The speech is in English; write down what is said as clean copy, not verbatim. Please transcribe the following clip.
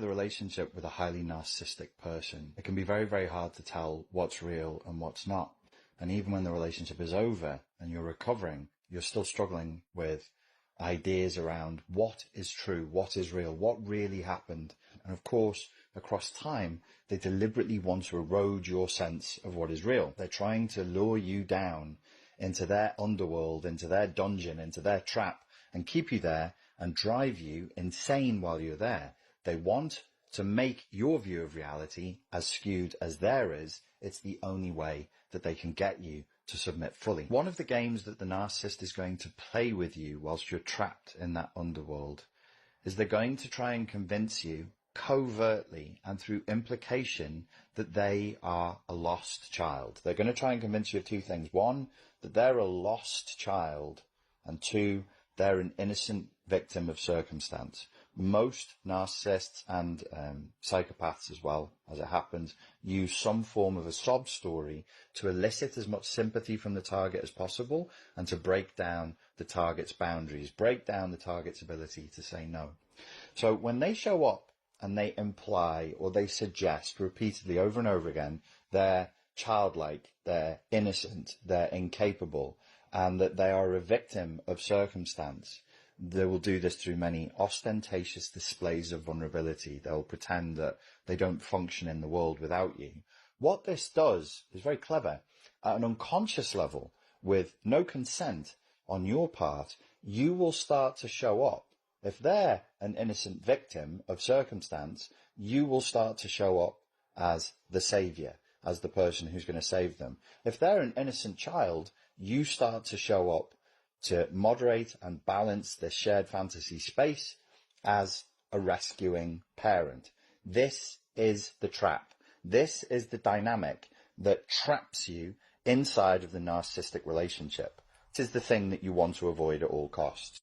the relationship with a highly narcissistic person, it can be very, very hard to tell what's real and what's not. And even when the relationship is over and you're recovering, you're still struggling with ideas around what is true, what is real, what really happened. And of course, across time, they deliberately want to erode your sense of what is real. They're trying to lure you down into their underworld, into their dungeon, into their trap, and keep you there and drive you insane while you're there. They want to make your view of reality as skewed as theirs. It's the only way that they can get you to submit fully. One of the games that the narcissist is going to play with you whilst you're trapped in that underworld is they're going to try and convince you covertly and through implication that they are a lost child. They're going to try and convince you of two things. One, that they're a lost child, and two, they're an innocent victim of circumstance. Most narcissists and psychopaths as well, as it happens, use some form of a sob story to elicit as much sympathy from the target as possible and to break down the target's boundaries, break down the target's ability to say no. So when they show up and they imply or they suggest repeatedly over and over again they're childlike, they're innocent, they're incapable, and that they are a victim of circumstance, they will do this through many ostentatious displays of vulnerability. They'll pretend that they don't function in the world without you. What this does is very clever. At an unconscious level, with no consent on your part, you will start to show up. If they're an innocent victim of circumstance, you will start to show up as the savior, as the person who's going to save them. If they're an innocent child, you start to show up to moderate and balance this shared fantasy space as a rescuing parent. This is the trap. This is the dynamic that traps you inside of the narcissistic relationship. It is the thing that you want to avoid at all costs.